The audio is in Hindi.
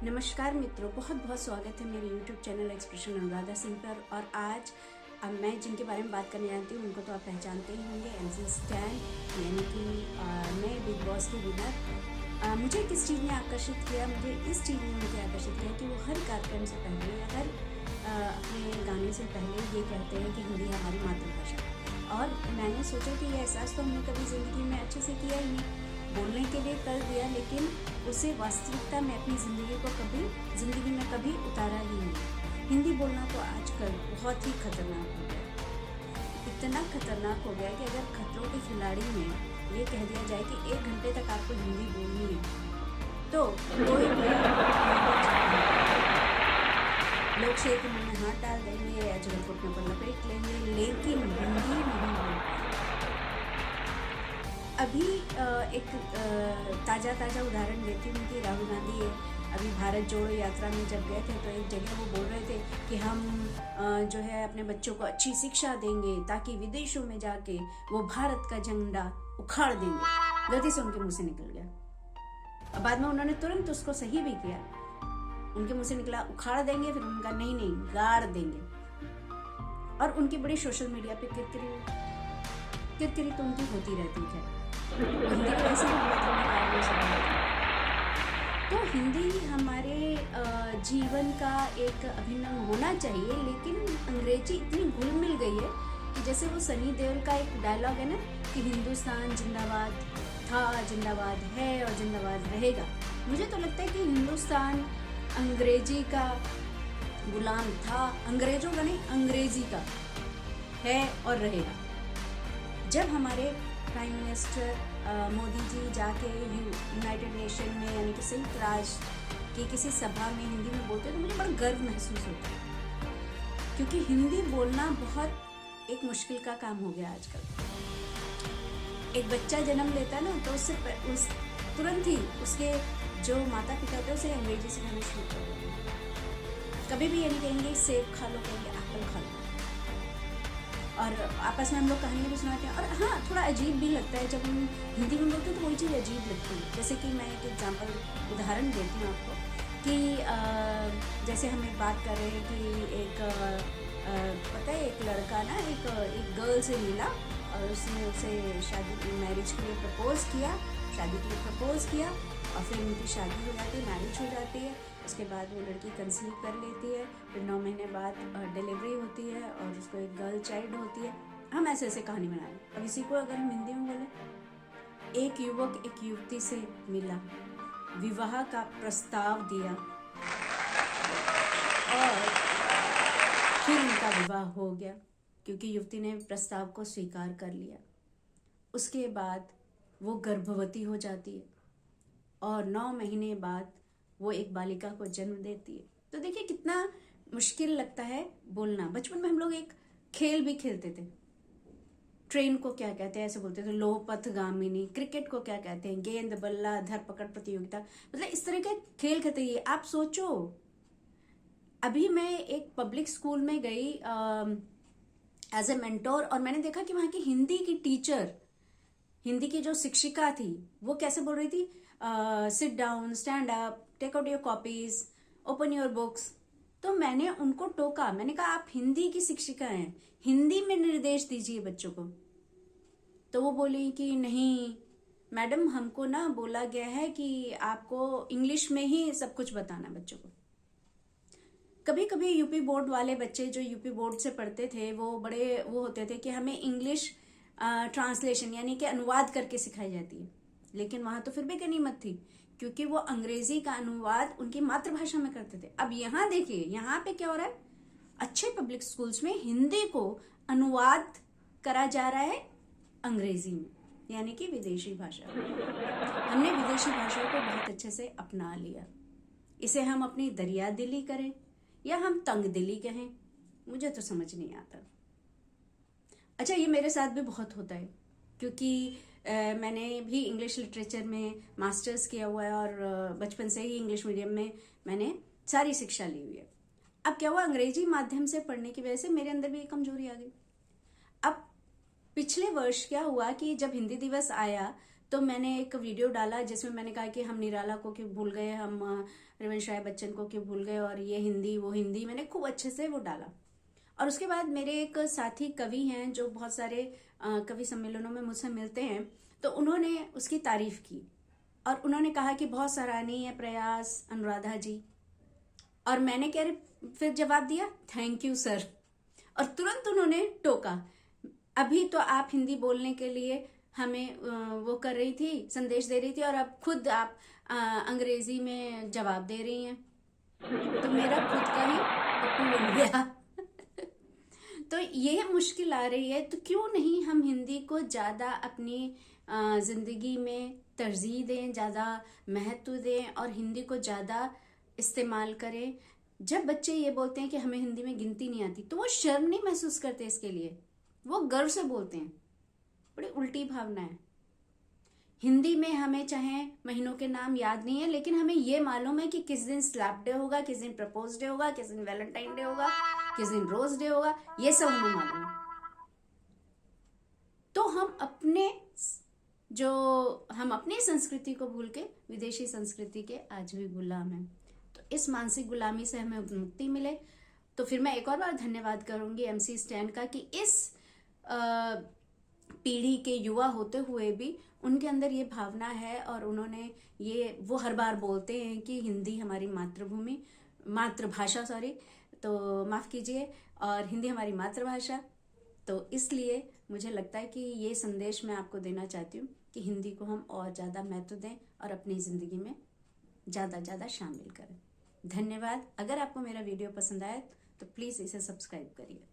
नमस्कार मित्रों, बहुत बहुत स्वागत है मेरे YouTube channel expression Anuradha Singh पर। और आज मैं जिनके बारे में बात करने जानती हूँ उनको तो आप पहचानते ही होंगे, एमसी स्टैन, यानी कि मैं बिग बॉस की विनर। मुझे किस चीज़ ने आकर्षित किया? मुझे इस चीज़ ने मुझे आकर्षित किया कि वो हर कार्यक्रम से पहले या हर अपने गाने से पहले ये कहते हैं कि हिंदी हमारी मातृभाषा। और मैंने सोचा कि ये एहसास तो हमने कभी ज़िंदगी में अच्छे से किया ही नहीं, बोलने के लिए कर दिया, लेकिन उसे वास्तविकता में अपनी ज़िंदगी में कभी उतारा ही नहीं। हिंदी बोलना तो आजकल बहुत ही खतरनाक हो गया, इतना खतरनाक हो गया कि अगर खतरों के खिलाड़ी में ये कह दिया जाए कि 1 घंटे तक आपको हिंदी बोलनी है तो कोई भी लोग शेर के मुंह में हाथ डाल देंगे या जगह घुटने पर लपेट लेंगे, लेकिन हिंदी नहीं बोल। अभी एक ताज़ा उदाहरण देती हूँ कि राहुल गांधी अभी भारत जोड़ो यात्रा में जब गए थे तो एक जगह वो बोल रहे थे कि हम जो है अपने बच्चों को अच्छी शिक्षा देंगे ताकि विदेशों में जाके वो भारत का झंडा उखाड़ देंगे। गलती से उनके मुंह से निकल गया। अब बाद में उन्होंने तुरंत उसको सही भी किया। उनके मुंह से निकला उखाड़ देंगे, फिर उनका नहीं गाड़ देंगे। और उनकी बड़ी सोशल मीडिया पे किरकिरी तो उनकी होती रहती है। हिंदी को ऐसे तो हिंदी हमारे जीवन का एक अभिन्न अंग होना चाहिए, लेकिन अंग्रेजी इतनी घुल मिल गई है कि जैसे वो सनी देओल का एक डायलॉग है ना कि हिंदुस्तान जिंदाबाद था, जिंदाबाद है और जिंदाबाद रहेगा। मुझे तो लगता है कि हिंदुस्तान अंग्रेजी का गुलाम था, अंग्रेजों का नहीं, अंग्रेजी का है और रहेगा। जब हमारे प्राइम मिनिस्टर मोदी जी जाके यूनाइटेड नेशन में यानी कि संयुक्त राष्ट्र की किसी सभा में हिंदी में बोलते हैं तो मुझे बड़ा गर्व महसूस होता है, क्योंकि हिंदी बोलना बहुत एक मुश्किल का काम हो गया आजकल। एक बच्चा जन्म लेता है ना तो उस तुरंत ही उसके जो माता पिता होते हैं उसे अंग्रेजी सिखाना शुरू कर देते हैं। कभी भी ये नहीं कहेंगे सेब खा लो, कहेंगे एप्पल खा लो। और आपस में हम लोग कहानियाँ भी सुनाते हैं। और हाँ, थोड़ा अजीब भी लगता है जब हम हिंदी में बोलते हैं तो वही चीज़ अजीब लगती है। जैसे कि मैं एक उदाहरण देती हूँ आपको कि जैसे हम एक बात कर रहे हैं कि एक पता है एक लड़का ना एक गर्ल से मिला और उसने उसे मैरिज के लिए शादी के लिए प्रपोज किया और फिर उनकी शादी हो जाती है, मैरिज हो जाती है। उसके बाद वो लड़की कंसीव कर लेती है, फिर 9 महीने बाद डिलीवरी होती है और उसको एक गर्ल चाइल्ड होती है। हम ऐसे कहानी बना रहे हैं। अब इसी को अगर हम हिंदी में बोले, एक युवक एक युवती से मिला, विवाह का प्रस्ताव दिया और फिर उनका विवाह हो गया क्योंकि युवती ने प्रस्ताव को स्वीकार कर लिया। उसके बाद वो गर्भवती हो जाती है और 9 महीने बाद वो एक बालिका को जन्म देती है। तो देखिए कितना मुश्किल लगता है बोलना। बचपन में हम लोग एक खेल भी खेलते थे, ट्रेन को क्या कहते हैं ऐसे बोलते थे, लोहपथगामिनी। क्रिकेट को क्या कहते हैं, गेंद बल्ला धरपकड़ प्रतियोगिता। मतलब इस तरह के खेल खेलते हैं। आप सोचो, अभी मैं एक पब्लिक स्कूल में गई एज ए मेंटोर और मैंने देखा कि वहां की हिंदी की टीचर, हिंदी की जो शिक्षिका थी, वो कैसे बोल रही थी, sit down, stand up, take out your copies, open your books. तो मैंने उनको टोका, मैंने कहा आप हिंदी की शिक्षिका हैं, हिंदी में निर्देश दीजिए बच्चों को। तो वो बोली कि नहीं मैडम, हमको ना बोला गया है कि आपको इंग्लिश में ही सब कुछ बताना बच्चों को। कभी कभी यूपी बोर्ड वाले बच्चे जो यूपी बोर्ड से पढ़ते थे वो बड़े वो होते थे कि हमें इंग्लिश ट्रांसलेशन यानी कि अनुवाद करके सिखाई जाती है, लेकिन वहां तो फिर भी गनीमत थी क्योंकि वो अंग्रेजी का अनुवाद उनकी मातृभाषा में करते थे। अब यहाँ देखिए, यहाँ पे क्या हो रहा है, अच्छे पब्लिक स्कूल्स में हिंदी को अनुवाद करा जा रहा है अंग्रेजी में, यानी कि विदेशी भाषा। हमने विदेशी भाषाओं को बहुत अच्छे से अपना लिया। इसे हम अपनी दरिया दिली करें या हम तंग दिली कहें, मुझे तो समझ नहीं आता। अच्छा, ये मेरे साथ भी बहुत होता है क्योंकि मैंने भी इंग्लिश लिटरेचर में मास्टर्स किया हुआ है और बचपन से ही इंग्लिश मीडियम में मैंने सारी शिक्षा ली हुई है। अब क्या हुआ, अंग्रेजी माध्यम से पढ़ने की वजह से मेरे अंदर भी कमजोरी आ गई। अब पिछले वर्ष क्या हुआ कि जब हिंदी दिवस आया तो मैंने एक वीडियो डाला जिसमें मैंने कहा कि हम निराला को क्यों भूल गए, हम रमेश राय बच्चन को क्यों भूल गए, और ये हिंदी वो हिंदी, मैंने खूब अच्छे से वो डाला। और उसके बाद मेरे एक साथी कवि हैं जो बहुत सारे कवि सम्मेलनों में मुझसे मिलते हैं, तो उन्होंने उसकी तारीफ की और उन्होंने कहा कि बहुत सराहनीय प्रयास अनुराधा जी। और मैंने क्या फिर जवाब दिया, थैंक यू सर। और तुरंत उन्होंने टोका, अभी तो आप हिंदी बोलने के लिए हमें वो कर रही थी, संदेश दे रही थी, और अब खुद आप अंग्रेजी में जवाब दे रही हैं। तो मेरा खुद का ही पप्पू बन गया। तो ये मुश्किल आ रही है, तो क्यों नहीं हम हिंदी को ज़्यादा अपनी ज़िंदगी में तरजीह दें, ज़्यादा महत्व दें और हिंदी को ज़्यादा इस्तेमाल करें। जब बच्चे ये बोलते हैं कि हमें हिंदी में गिनती नहीं आती, तो वो शर्म नहीं महसूस करते इसके लिए, वो गर्व से बोलते हैं। बड़ी उल्टी भावना है। हिंदी में हमें चाहे महीनों के नाम याद नहीं है, लेकिन हमें ये मालूम है कि किस दिन स्लैप डे होगा, किस दिन प्रपोज डे होगा, किस दिन वैलेंटाइन डे होगा, किस दिन रोज डे होगा, ये सब हमें मालूम है। तो हम अपनी संस्कृति को भूल के विदेशी संस्कृति के आज भी गुलाम हैं। तो इस मानसिक गुलामी से हमें मुक्ति मिले। तो फिर मैं एक और बार धन्यवाद करूंगी MC स्टैन का कि इस पीढ़ी के युवा होते हुए भी उनके अंदर ये भावना है, और उन्होंने वो हर बार बोलते हैं कि हिंदी हमारी मातृभाषा, तो माफ कीजिए, और हिंदी हमारी मातृभाषा। तो इसलिए मुझे लगता है कि ये संदेश मैं आपको देना चाहती हूँ कि हिंदी को हम और ज़्यादा महत्व दें और अपनी ज़िंदगी में ज़्यादा शामिल करें। धन्यवाद। अगर आपको मेरा वीडियो पसंद आए तो प्लीज़ इसे सब्सक्राइब करिए।